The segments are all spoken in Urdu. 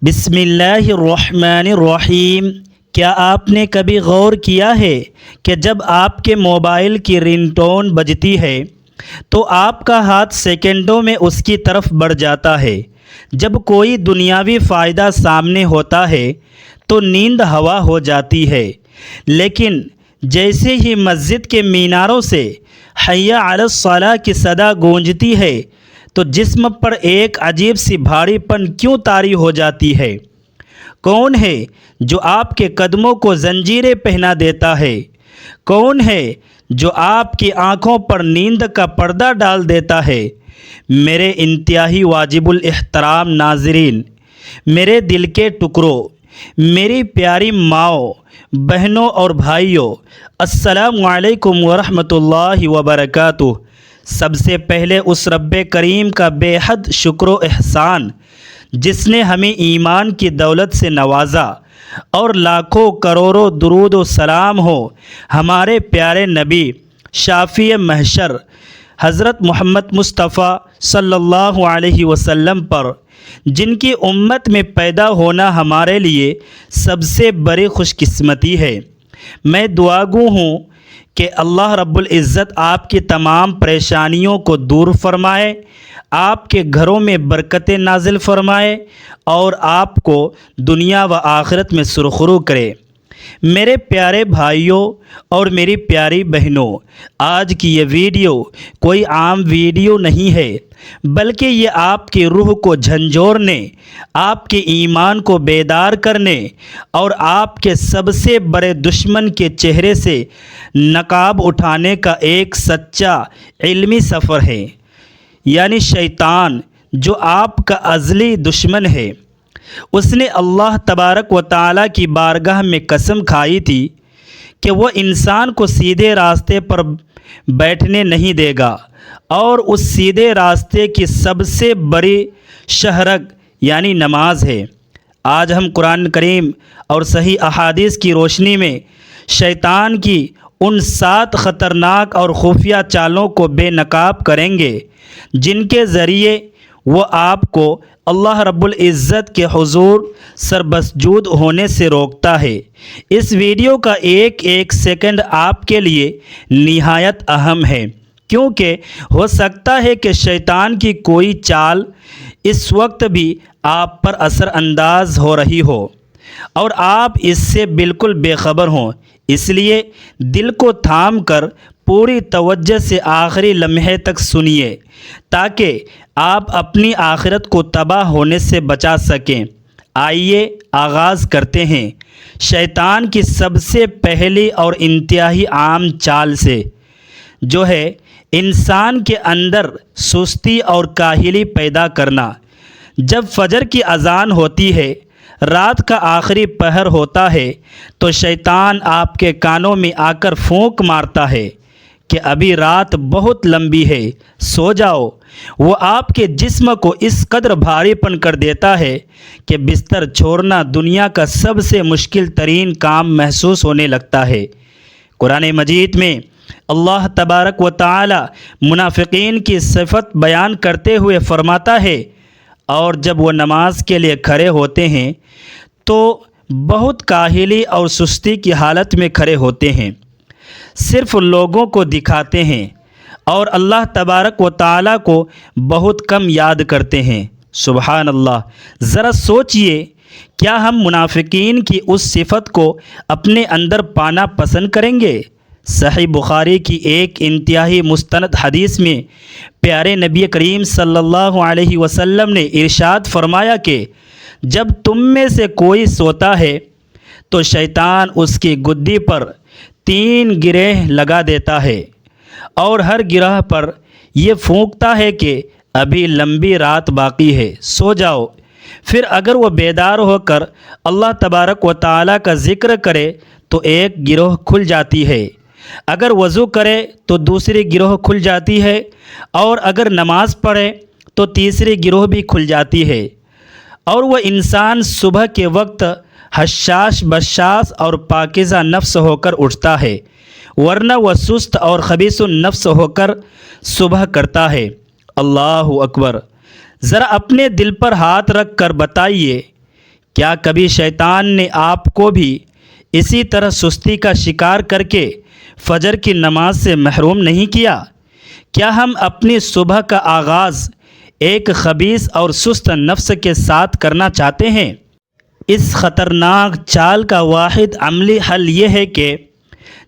بسم اللہ الرحمن الرحیم۔ کیا آپ نے کبھی غور کیا ہے کہ جب آپ کے موبائل کی رنگ ٹون بجتی ہے تو آپ کا ہاتھ سیکنڈوں میں اس کی طرف بڑھ جاتا ہے؟ جب کوئی دنیاوی فائدہ سامنے ہوتا ہے تو نیند ہوا ہو جاتی ہے، لیکن جیسے ہی مسجد کے میناروں سے حی علی الصلاۃ کی صدا گونجتی ہے تو جسم پر ایک عجیب سی بھاری پن کیوں طاری ہو جاتی ہے؟ کون ہے جو آپ کے قدموں کو زنجیریں پہنا دیتا ہے؟ کون ہے جو آپ کی آنکھوں پر نیند کا پردہ ڈال دیتا ہے؟ میرے انتہائی واجب الاحترام ناظرین، میرے دل کے ٹکڑوں، میری پیاری ماؤں، بہنوں اور بھائیوں، السلام علیکم ورحمۃ اللہ وبرکاتہ۔ سب سے پہلے اس رب کریم کا بے حد شکر و احسان جس نے ہمیں ایمان کی دولت سے نوازا، اور لاکھوں کروڑوں درود و سلام ہو ہمارے پیارے نبی شافی محشر حضرت محمد مصطفیٰ صلی اللہ علیہ وسلم پر، جن کی امت میں پیدا ہونا ہمارے لیے سب سے بڑی خوش قسمتی ہے۔ میں دعا گو ہوں کہ اللہ رب العزت آپ کی تمام پریشانیوں کو دور فرمائے، آپ کے گھروں میں برکتیں نازل فرمائے اور آپ کو دنیا و آخرت میں سرخرو کرے۔ میرے پیارے بھائیوں اور میری پیاری بہنوں، آج کی یہ ویڈیو کوئی عام ویڈیو نہیں ہے، بلکہ یہ آپ کی روح کو جھنجھوڑنے، آپ کے ایمان کو بیدار کرنے اور آپ کے سب سے بڑے دشمن کے چہرے سے نقاب اٹھانے کا ایک سچا علمی سفر ہے، یعنی شیطان جو آپ کا ازلی دشمن ہے۔ اس نے اللہ تبارک و تعالیٰ کی بارگاہ میں قسم کھائی تھی کہ وہ انسان کو سیدھے راستے پر بیٹھنے نہیں دے گا، اور اس سیدھے راستے کی سب سے بڑی شہرگ یعنی نماز ہے۔ آج ہم قرآن کریم اور صحیح احادیث کی روشنی میں شیطان کی ان 7 خطرناک اور خفیہ چالوں کو بے نقاب کریں گے جن کے ذریعے وہ آپ کو اللہ رب العزت کے حضور سربسجود ہونے سے روکتا ہے۔ اس ویڈیو کا ایک ایک سیکنڈ آپ کے لیے نہایت اہم ہے، کیونکہ ہو سکتا ہے کہ شیطان کی کوئی چال اس وقت بھی آپ پر اثر انداز ہو رہی ہو اور آپ اس سے بالکل بے خبر ہوں۔ اس لیے دل کو تھام کر پوری توجہ سے آخری لمحے تک سنیے تاکہ آپ اپنی آخرت کو تباہ ہونے سے بچا سکیں۔ آئیے آغاز کرتے ہیں شیطان کی سب سے پہلی اور انتہائی عام چال سے، جو ہے انسان کے اندر سستی اور کاہلی پیدا کرنا۔ جب فجر کی اذان ہوتی ہے، رات کا آخری پہر ہوتا ہے، تو شیطان آپ کے کانوں میں آ کر پھونک مارتا ہے کہ ابھی رات بہت لمبی ہے، سو جاؤ۔ وہ آپ کے جسم کو اس قدر بھاری پن کر دیتا ہے کہ بستر چھوڑنا دنیا کا سب سے مشکل ترین کام محسوس ہونے لگتا ہے۔ قرآن مجید میں اللہ تبارک و تعالی منافقین کی صفت بیان کرتے ہوئے فرماتا ہے، اور جب وہ نماز کے لیے کھڑے ہوتے ہیں تو بہت کاہلی اور سستی کی حالت میں کھڑے ہوتے ہیں، صرف لوگوں کو دکھاتے ہیں اور اللہ تبارک و تعالیٰ کو بہت کم یاد کرتے ہیں۔ سبحان اللہ! ذرا سوچئے، کیا ہم منافقین کی اس صفت کو اپنے اندر پانا پسند کریں گے؟ صحیح بخاری کی ایک انتہائی مستند حدیث میں پیارے نبی کریم صلی اللہ علیہ وسلم نے ارشاد فرمایا کہ جب تم میں سے کوئی سوتا ہے تو شیطان اس کی گدی پر 3 گرہ لگا دیتا ہے، اور ہر گرہ پر یہ پھونکتا ہے کہ ابھی لمبی رات باقی ہے، سو جاؤ۔ پھر اگر وہ بیدار ہو کر اللہ تبارک و تعالیٰ کا ذکر کرے تو ایک گروہ کھل جاتی ہے، اگر وضو کرے تو دوسری گروہ کھل جاتی ہے، اور اگر نماز پڑھے تو تیسری گروہ بھی کھل جاتی ہے، اور وہ انسان صبح کے وقت حشاش بشاش اور پاکیزہ نفس ہو کر اٹھتا ہے، ورنہ وہ سست اور خبیث النفس ہو کر صبح کرتا ہے۔ اللہ اکبر! ذرا اپنے دل پر ہاتھ رکھ کر بتائیے کیا کبھی شیطان نے آپ کو بھی اسی طرح سستی کا شکار کر کے فجر کی نماز سے محروم نہیں کیا؟ کیا ہم اپنی صبح کا آغاز ایک خبیث اور سست نفس کے ساتھ کرنا چاہتے ہیں؟ اس خطرناک چال کا واحد عملی حل یہ ہے کہ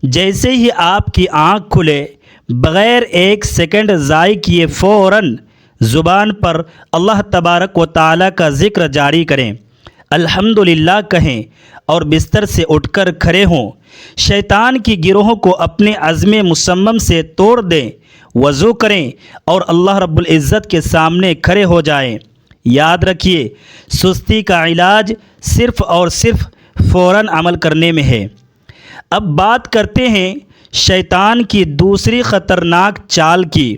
جیسے ہی آپ کی آنکھ کھلے، بغیر ایک سیکنڈ ضائع کیے فوراً زبان پر اللہ تبارک و تعالیٰ کا ذکر جاری کریں، الحمدللہ کہیں اور بستر سے اٹھ کر کھڑے ہوں، شیطان کی گروہوں کو اپنے عزم مصمم سے توڑ دیں، وضو کریں اور اللہ رب العزت کے سامنے کھڑے ہو جائیں۔ یاد رکھیے، سستی کا علاج صرف اور صرف فوراً عمل کرنے میں ہے۔ اب بات کرتے ہیں شیطان کی دوسری خطرناک چال کی،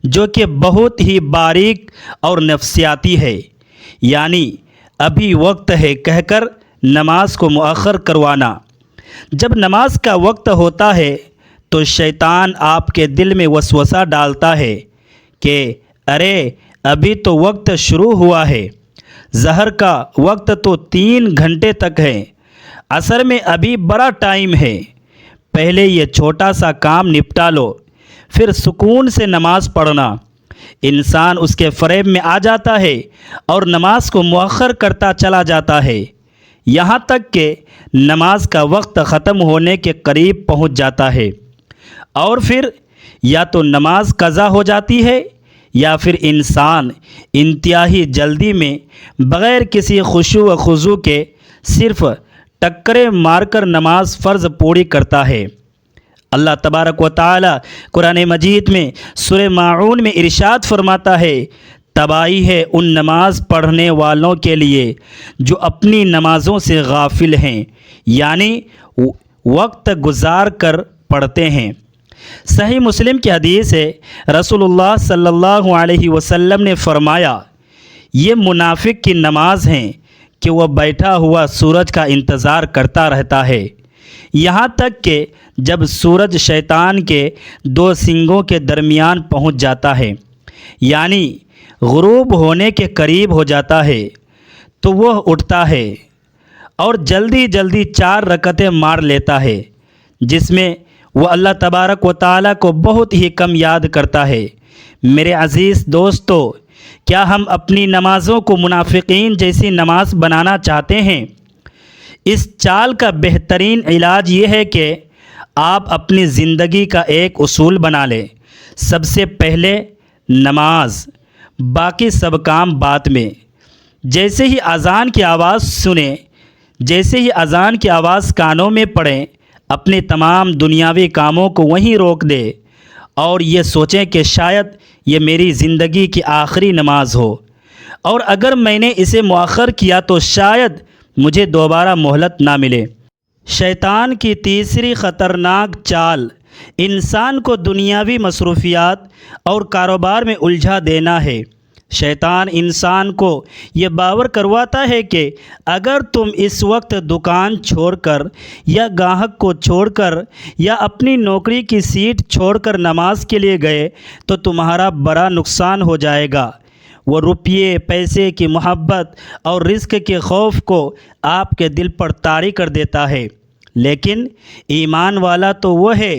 جو کہ بہت ہی باریک اور نفسیاتی ہے، یعنی ابھی وقت ہے کہہ کر نماز کو مؤخر کروانا۔ جب نماز کا وقت ہوتا ہے تو شیطان آپ کے دل میں وسوسہ ڈالتا ہے کہ ارے ابھی تو وقت شروع ہوا ہے، ظہر کا وقت تو 3 گھنٹے تک ہے، عصر میں ابھی بڑا ٹائم ہے، پہلے یہ چھوٹا سا کام نپٹا لو، پھر سکون سے نماز پڑھنا۔ انسان اس کے فریب میں آ جاتا ہے اور نماز کو مؤخر کرتا چلا جاتا ہے، یہاں تک کہ نماز کا وقت ختم ہونے کے قریب پہنچ جاتا ہے، اور پھر یا تو نماز قضا ہو جاتی ہے یا پھر انسان انتہائی جلدی میں بغیر کسی خشوع و خضوع کے صرف ٹکرے مار کر نماز فرض پوری کرتا ہے۔ اللہ تبارک و تعالی قرآن مجید میں سورہ ماعون میں ارشاد فرماتا ہے، تباہی ہے ان نماز پڑھنے والوں کے لیے جو اپنی نمازوں سے غافل ہیں، یعنی وقت گزار کر پڑھتے ہیں۔ صحیح مسلم کی حدیث ہے، رسول اللہ صلی اللہ علیہ وسلم نے فرمایا، یہ منافق کی نماز ہیں کہ وہ بیٹھا ہوا سورج کا انتظار کرتا رہتا ہے، یہاں تک کہ جب سورج شیطان کے 2 سینگوں کے درمیان پہنچ جاتا ہے، یعنی غروب ہونے کے قریب ہو جاتا ہے، تو وہ اٹھتا ہے اور جلدی جلدی 4 رکعتیں مار لیتا ہے، جس میں وہ اللہ تبارک و تعالیٰ کو بہت ہی کم یاد کرتا ہے۔ میرے عزیز دوستو، کیا ہم اپنی نمازوں کو منافقین جیسی نماز بنانا چاہتے ہیں؟ اس چال کا بہترین علاج یہ ہے کہ آپ اپنی زندگی کا ایک اصول بنا لیں، سب سے پہلے نماز، باقی سب کام بعد میں۔ جیسے ہی اذان کی آواز سنیں، جیسے ہی اذان کی آواز کانوں میں پڑیں، اپنے تمام دنیاوی کاموں کو وہیں روک دے اور یہ سوچیں کہ شاید یہ میری زندگی کی آخری نماز ہو، اور اگر میں نے اسے مؤخر کیا تو شاید مجھے دوبارہ مہلت نہ ملے۔ شیطان کی تیسری خطرناک چال انسان کو دنیاوی مصروفیات اور کاروبار میں الجھا دینا ہے۔ شیطان انسان کو یہ باور کرواتا ہے کہ اگر تم اس وقت دکان چھوڑ کر یا گاہک کو چھوڑ کر یا اپنی نوکری کی سیٹ چھوڑ کر نماز کے لیے گئے تو تمہارا بڑا نقصان ہو جائے گا۔ وہ روپیے، پیسے کی محبت اور رزق کے خوف کو آپ کے دل پر طاری کر دیتا ہے، لیکن ایمان والا تو وہ ہے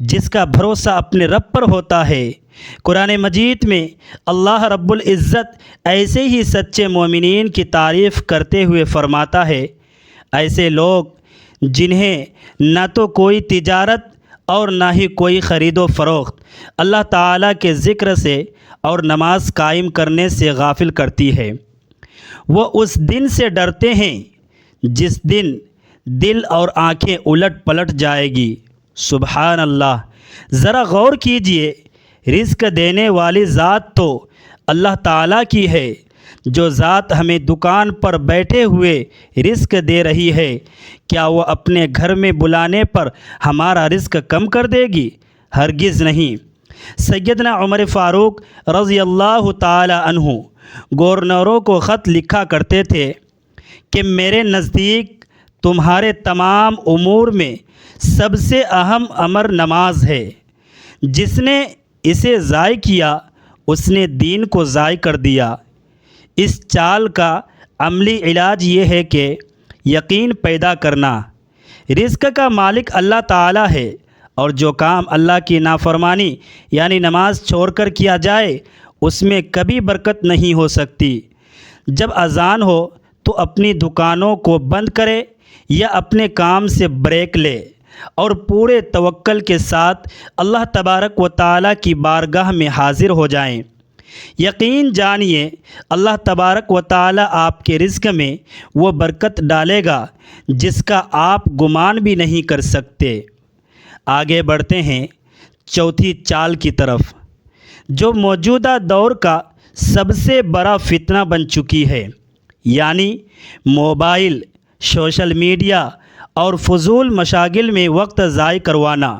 جس کا بھروسہ اپنے رب پر ہوتا ہے۔ قرآن مجید میں اللہ رب العزت ایسے ہی سچے مومنین کی تعریف کرتے ہوئے فرماتا ہے، ایسے لوگ جنہیں نہ تو کوئی تجارت اور نہ ہی کوئی خرید و فروخت اللہ تعالیٰ کے ذکر سے اور نماز قائم کرنے سے غافل کرتی ہے، وہ اس دن سے ڈرتے ہیں جس دن دل اور آنکھیں الٹ پلٹ جائے گی۔ سبحان اللہ، ذرا غور کیجئے، رزق دینے والی ذات تو اللہ تعالیٰ کی ہے، جو ذات ہمیں دکان پر بیٹھے ہوئے رزق دے رہی ہے، کیا وہ اپنے گھر میں بلانے پر ہمارا رزق کم کر دے گی؟ ہرگز نہیں۔ سیدنا عمر فاروق رضی اللہ تعالی عنہ گورنروں کو خط لکھا کرتے تھے کہ میرے نزدیک تمہارے تمام امور میں سب سے اہم امر نماز ہے، جس نے اسے ضائع کیا اس نے دین کو ضائع کر دیا۔ اس چال کا عملی علاج یہ ہے کہ یقین پیدا کرنا رزق کا مالک اللہ تعالیٰ ہے، اور جو کام اللہ کی نافرمانی یعنی نماز چھوڑ کر کیا جائے اس میں کبھی برکت نہیں ہو سکتی۔ جب اذان ہو تو اپنی دکانوں کو بند کرے یا اپنے کام سے بریک لے اور پورے توکل کے ساتھ اللہ تبارک و تعالیٰ کی بارگاہ میں حاضر ہو جائیں۔ یقین جانیے اللہ تبارک و تعالیٰ آپ کے رزق میں وہ برکت ڈالے گا جس کا آپ گمان بھی نہیں کر سکتے۔ آگے بڑھتے ہیں چوتھی چال کی طرف، جو موجودہ دور کا سب سے بڑا فتنہ بن چکی ہے، یعنی موبائل، سوشل میڈیا اور فضول مشاغل میں وقت ضائع کروانا۔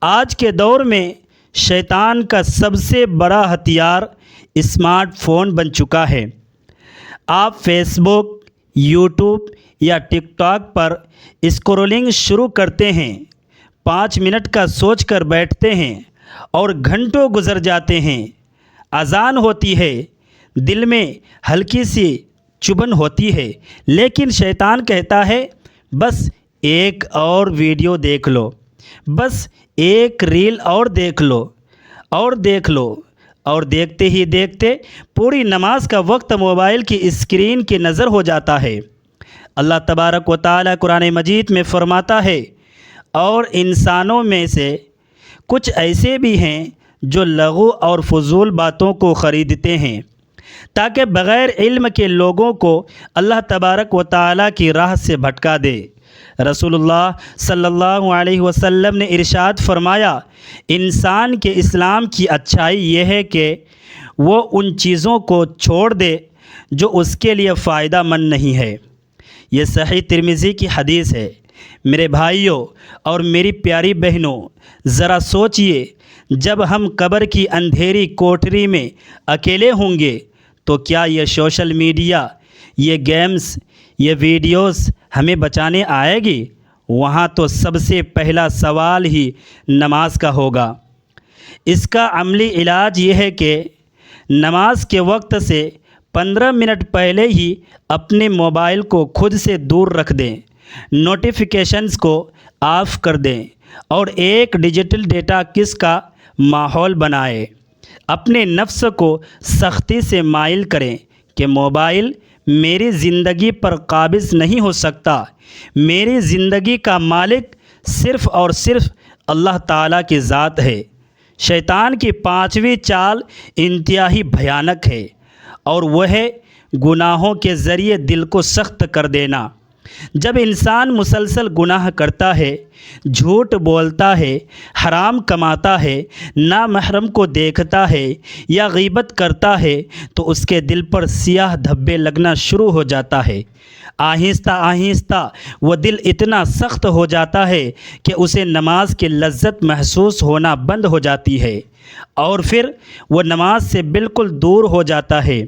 آج کے دور میں شیطان کا سب سے بڑا ہتھیار اسمارٹ فون بن چکا ہے۔ آپ فیس بک، یوٹیوب یا ٹک ٹاک پر اسکرولنگ شروع کرتے ہیں، 5 منٹ کا سوچ کر بیٹھتے ہیں اور گھنٹوں گزر جاتے ہیں۔ اذان ہوتی ہے، دل میں ہلکی سی چبھن ہوتی ہے، لیکن شیطان کہتا ہے بس ایک اور ویڈیو دیکھ لو، بس ایک ریل اور دیکھ لو اور دیکھ لو، اور دیکھتے ہی دیکھتے پوری نماز کا وقت موبائل کی اسکرین کی نظر ہو جاتا ہے۔ اللہ تبارک و تعالیٰ قرآن مجید میں فرماتا ہے، اور انسانوں میں سے کچھ ایسے بھی ہیں جو لغو اور فضول باتوں کو خریدتے ہیں تاکہ بغیر علم کے لوگوں کو اللہ تبارک و تعالیٰ کی راہ سے بھٹکا دے۔ رسول اللہ صلی اللہ علیہ وسلم نے ارشاد فرمایا، انسان کے اسلام کی اچھائی یہ ہے کہ وہ ان چیزوں کو چھوڑ دے جو اس کے لیے فائدہ مند نہیں ہے۔ یہ صحیح ترمذی کی حدیث ہے۔ میرے بھائیوں اور میری پیاری بہنوں، ذرا سوچئے، جب ہم قبر کی اندھیری کوٹری میں اکیلے ہوں گے تو کیا یہ سوشل میڈیا، یہ گیمز، یہ ویڈیوز ہمیں بچانے آئے گی؟ وہاں تو سب سے پہلا سوال ہی نماز کا ہوگا۔ اس کا عملی علاج یہ ہے کہ نماز کے وقت سے 15 منٹ پہلے ہی اپنے موبائل کو خود سے دور رکھ دیں، نوٹیفیکیشنز کو آف کر دیں اور ایک ڈیجیٹل ڈیٹاکس کا ماحول بنائیں۔ اپنے نفس کو سختی سے مائل کریں کہ موبائل میری زندگی پر قابض نہیں ہو سکتا، میری زندگی کا مالک صرف اور صرف اللہ تعالیٰ کی ذات ہے۔ شیطان کی 5ویں چال انتہائی بھیانک ہے، اور وہ ہے گناہوں کے ذریعے دل کو سخت کر دینا۔ جب انسان مسلسل گناہ کرتا ہے، جھوٹ بولتا ہے، حرام کماتا ہے، نامحرم کو دیکھتا ہے یا غیبت کرتا ہے تو اس کے دل پر سیاہ دھبے لگنا شروع ہو جاتا ہے۔ آہستہ آہستہ وہ دل اتنا سخت ہو جاتا ہے کہ اسے نماز کی لذت محسوس ہونا بند ہو جاتی ہے، اور پھر وہ نماز سے بالکل دور ہو جاتا ہے۔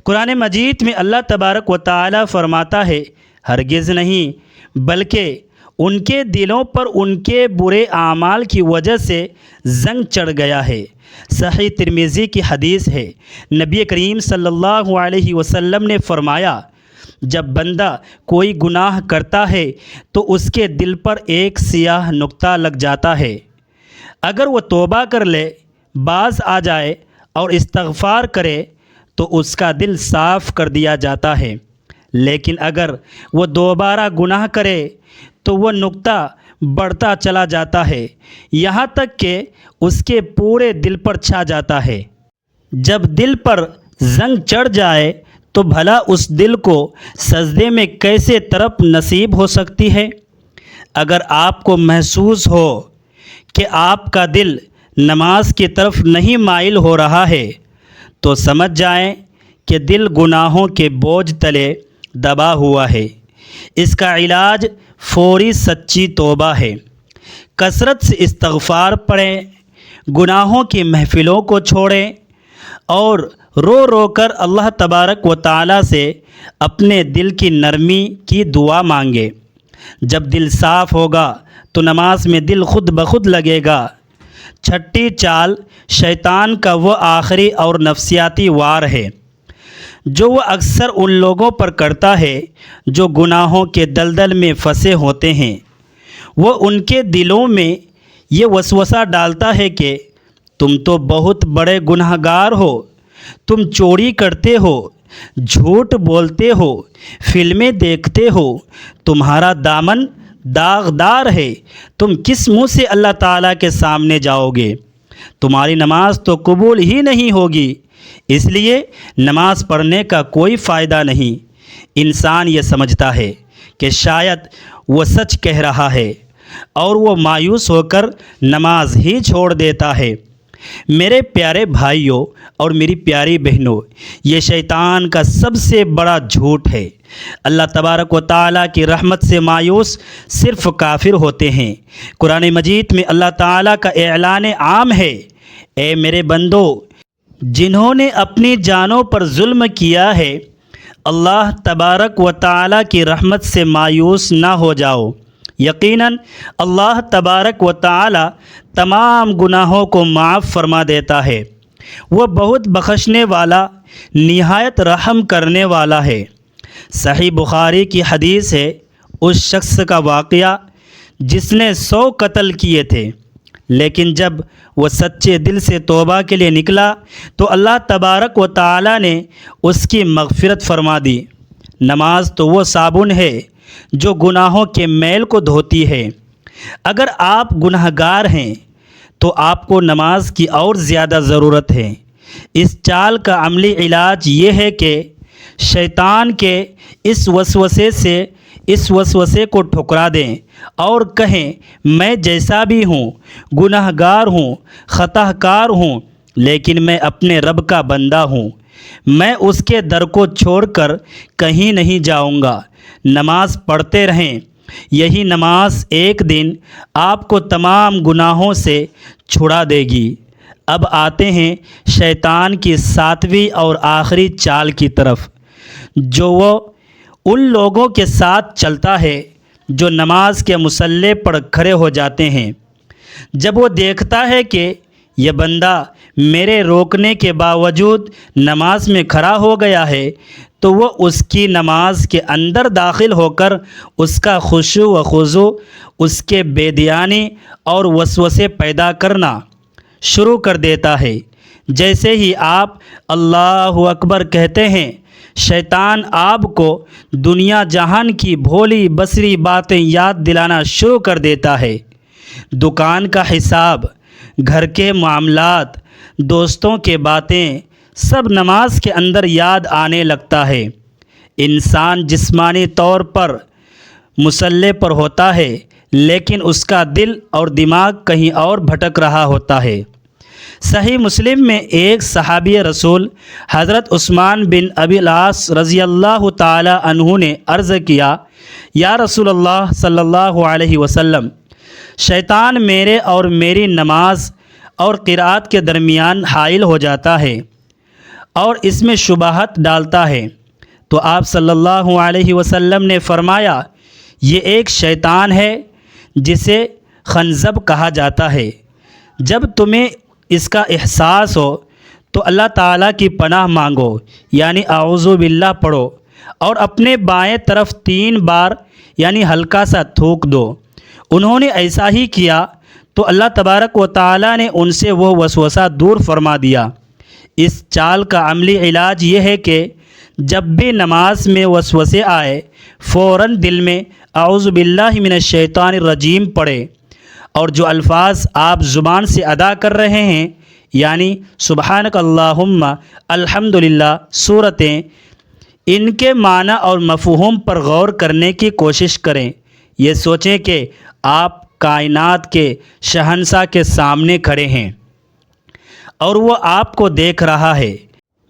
قرآن مجید میں اللہ تبارک و تعالیٰ فرماتا ہے، ہرگز نہیں، بلکہ ان کے دلوں پر ان کے برے اعمال کی وجہ سے زنگ چڑھ گیا ہے۔ صحیح ترمذی کی حدیث ہے، نبی کریم صلی اللہ علیہ وسلم نے فرمایا، جب بندہ کوئی گناہ کرتا ہے تو اس کے دل پر ایک سیاہ نقطہ لگ جاتا ہے۔ اگر وہ توبہ کر لے، باز آ جائے اور استغفار کرے تو اس کا دل صاف کر دیا جاتا ہے، لیکن اگر وہ دوبارہ گناہ کرے تو وہ نقطہ بڑھتا چلا جاتا ہے، یہاں تک کہ اس کے پورے دل پر چھا جاتا ہے۔ جب دل پر زنگ چڑھ جائے تو بھلا اس دل کو سجدے میں کیسے طرف نصیب ہو سکتی ہے؟ اگر آپ کو محسوس ہو کہ آپ کا دل نماز کی طرف نہیں مائل ہو رہا ہے تو سمجھ جائیں کہ دل گناہوں کے بوجھ تلے دبا ہوا ہے۔ اس کا علاج فوری سچی توبہ ہے۔ کثرت سے استغفار پڑھیں، گناہوں کی محفلوں کو چھوڑیں اور رو رو کر اللہ تبارک و تعالیٰ سے اپنے دل کی نرمی کی دعا مانگیں۔ جب دل صاف ہوگا تو نماز میں دل خود بخود لگے گا۔ چھٹی چال شیطان کا وہ آخری اور نفسیاتی وار ہے جو وہ اکثر ان لوگوں پر کرتا ہے جو گناہوں کے دلدل میں پھنسے ہوتے ہیں۔ وہ ان کے دلوں میں یہ وسوسہ ڈالتا ہے کہ تم تو بہت بڑے گنہگار ہو، تم چوری کرتے ہو، جھوٹ بولتے ہو، فلمیں دیکھتے ہو، تمہارا دامن داغدار ہے، تم کس منہ سے اللہ تعالیٰ کے سامنے جاؤ گے، تمہاری نماز تو قبول ہی نہیں ہوگی، اس لیے نماز پڑھنے کا کوئی فائدہ نہیں۔ انسان یہ سمجھتا ہے کہ شاید وہ سچ کہہ رہا ہے اور وہ مایوس ہو کر نماز ہی چھوڑ دیتا ہے۔ میرے پیارے بھائیوں اور میری پیاری بہنوں، یہ شیطان کا سب سے بڑا جھوٹ ہے۔ اللہ تبارک و تعالیٰ کی رحمت سے مایوس صرف کافر ہوتے ہیں۔ قرآن مجید میں اللہ تعالیٰ کا اعلان عام ہے، اے میرے بندو، جنہوں نے اپنی جانوں پر ظلم کیا ہے، اللہ تبارک و تعالیٰ کی رحمت سے مایوس نہ ہو جاؤ۔ یقیناً اللہ تبارک و تعالی تمام گناہوں کو معاف فرما دیتا ہے، وہ بہت بخشنے والا، نہایت رحم کرنے والا ہے۔ صحیح بخاری کی حدیث ہے، اس شخص کا واقعہ جس نے 100 قتل کیے تھے، لیکن جب وہ سچے دل سے توبہ کے لیے نکلا تو اللہ تبارک و تعالی نے اس کی مغفرت فرما دی۔ نماز تو وہ صابن ہے جو گناہوں کے میل کو دھوتی ہے۔ اگر آپ گنہگار ہیں تو آپ کو نماز کی اور زیادہ ضرورت ہے۔ اس چال کا عملی علاج یہ ہے کہ شیطان کے اس وسوسے کو ٹھکرا دیں اور کہیں، میں جیسا بھی ہوں، گنہگار ہوں، خطا کار ہوں، لیکن میں اپنے رب کا بندہ ہوں، میں اس کے در کو چھوڑ کر کہیں نہیں جاؤں گا۔ نماز پڑھتے رہیں، یہی نماز ایک دن آپ کو تمام گناہوں سے چھڑا دے گی۔ اب آتے ہیں شیطان کی 7ویں اور آخری چال کی طرف، جو وہ ان لوگوں کے ساتھ چلتا ہے جو نماز کے مصلی پر کھڑے ہو جاتے ہیں۔ جب وہ دیکھتا ہے کہ یہ بندہ میرے روکنے کے باوجود نماز میں کھڑا ہو گیا ہے تو وہ اس کی نماز کے اندر داخل ہو کر اس کا خشوع و خضوع، اس کے بے دھیانی اور وسوسے پیدا کرنا شروع کر دیتا ہے۔ جیسے ہی آپ اللہ اکبر کہتے ہیں، شیطان آپ کو دنیا جہان کی بھولی بصری باتیں یاد دلانا شروع کر دیتا ہے۔ دکان کا حساب، گھر کے معاملات، دوستوں کے باتیں، سب نماز کے اندر یاد آنے لگتا ہے۔ انسان جسمانی طور پر مصلی پر ہوتا ہے، لیکن اس کا دل اور دماغ کہیں اور بھٹک رہا ہوتا ہے۔ صحیح مسلم میں ایک صحابی رسول حضرت عثمان بن ابی العاص رضی اللہ تعالی عنہ نے عرض کیا، یا رسول اللہ صلی اللہ علیہ وسلم، شیطان میرے اور میری نماز اور قرأت کے درمیان حائل ہو جاتا ہے اور اس میں شبہات ڈالتا ہے۔ تو آپ صلی اللہ علیہ وسلم نے فرمایا، یہ ایک شیطان ہے جسے خنزب کہا جاتا ہے۔ جب تمہیں اس کا احساس ہو تو اللہ تعالیٰ کی پناہ مانگو، یعنی اعوذ باللہ پڑھو، اور اپنے بائیں طرف 3 بار یعنی ہلکا سا تھوک دو۔ انہوں نے ایسا ہی کیا تو اللہ تبارک و تعالیٰ نے ان سے وہ وسوسہ دور فرما دیا۔ اس چال کا عملی علاج یہ ہے کہ جب بھی نماز میں وسوسے آئے، فوراً دل میں اعوذ باللہ من الشیطان الرجیم پڑھے، اور جو الفاظ آپ زبان سے ادا کر رہے ہیں، یعنی سبحانک اللہم، الحمدللہ سورتیں، ان کے معنی اور مفہوم پر غور کرنے کی کوشش کریں۔ یہ سوچیں کہ آپ کائنات کے شہنشاہ کے سامنے کھڑے ہیں اور وہ آپ کو دیکھ رہا ہے۔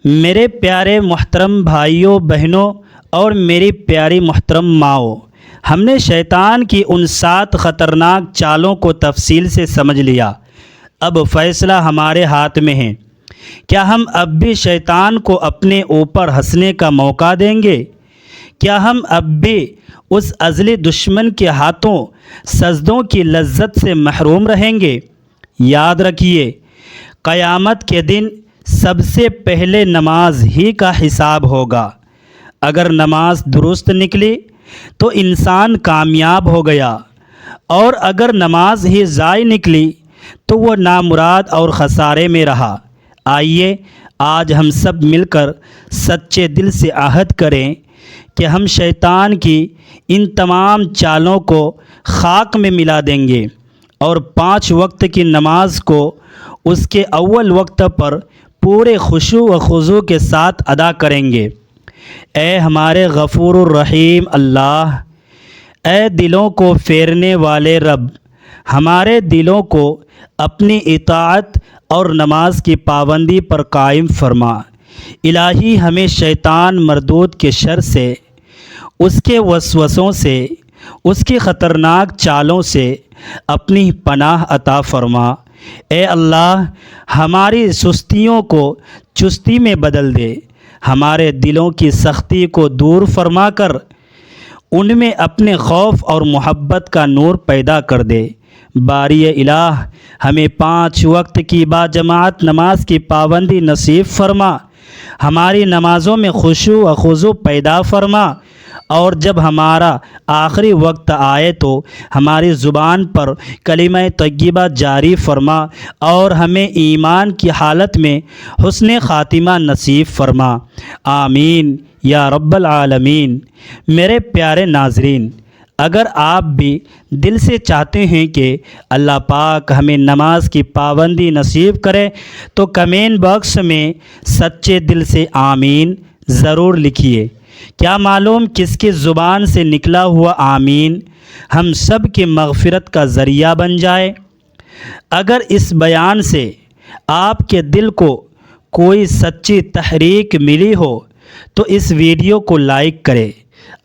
میرے پیارے محترم بھائیوں بہنوں اور میری پیاری محترم ماؤں، ہم نے شیطان کی ان 7 خطرناک چالوں کو تفصیل سے سمجھ لیا۔ اب فیصلہ ہمارے ہاتھ میں ہے۔ کیا ہم اب بھی شیطان کو اپنے اوپر ہنسنے کا موقع دیں گے؟ کیا ہم اب بھی اس ازلی دشمن کے ہاتھوں سجدوں کی لذت سے محروم رہیں گے؟ یاد رکھیے، قیامت کے دن سب سے پہلے نماز ہی کا حساب ہوگا۔ اگر نماز درست نکلی تو انسان کامیاب ہو گیا، اور اگر نماز ہی ضائع نکلی تو وہ نامراد اور خسارے میں رہا۔ آئیے آج ہم سب مل کر سچے دل سے عہد کریں کہ ہم شیطان کی ان تمام چالوں کو خاک میں ملا دیں گے، اور 5 وقت کی نماز کو اس کے اول وقت پر پورے خشوع و خضوع کے ساتھ ادا کریں گے۔ اے ہمارے غفور الرحیم اللہ، اے دلوں کو پھیرنے والے رب، ہمارے دلوں کو اپنی اطاعت اور نماز کی پابندی پر قائم فرما۔ الہی ہمیں شیطان مردود کے شر سے، اس کے وسوسوں سے، اس کی خطرناک چالوں سے اپنی پناہ عطا فرما۔ اے اللہ، ہماری سستیوں کو چستی میں بدل دے، ہمارے دلوں کی سختی کو دور فرما کر ان میں اپنے خوف اور محبت کا نور پیدا کر دے۔ باری الہ، ہمیں 5 وقت کی باجماعت نماز کی پابندی نصیب فرما، ہماری نمازوں میں خشوع و خضوع پیدا فرما، اور جب ہمارا آخری وقت آئے تو ہماری زبان پر کلمہ طیبہ جاری فرما، اور ہمیں ایمان کی حالت میں حسن خاتمہ نصیب فرما۔ آمین یا رب العالمین۔ میرے پیارے ناظرین، اگر آپ بھی دل سے چاہتے ہیں کہ اللہ پاک ہمیں نماز کی پابندی نصیب کرے تو کمنٹ باکس میں سچے دل سے آمین ضرور لکھیے۔ کیا معلوم کس کی زبان سے نکلا ہوا آمین ہم سب کی مغفرت کا ذریعہ بن جائے۔ اگر اس بیان سے آپ کے دل کو کوئی سچی تحریک ملی ہو تو اس ویڈیو کو لائک کریں،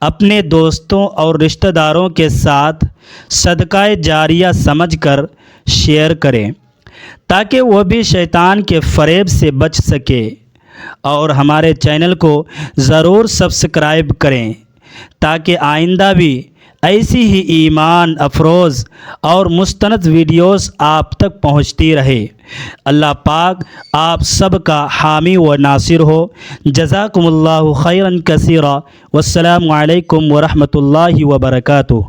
اپنے دوستوں اور رشتہ داروں کے ساتھ صدقہ جاریہ سمجھ کر شیئر کریں تاکہ وہ بھی شیطان کے فریب سے بچ سکے، اور ہمارے چینل کو ضرور سبسکرائب کریں تاکہ آئندہ بھی ایسی ہی ایمان افروز اور مستند ویڈیوز آپ تک پہنچتی رہے۔ اللہ پاک آپ سب کا حامی و ناصر ہو۔ جزاکم اللہ خیرا کثیرا، والسلام علیکم ورحمۃ اللہ وبرکاتہ۔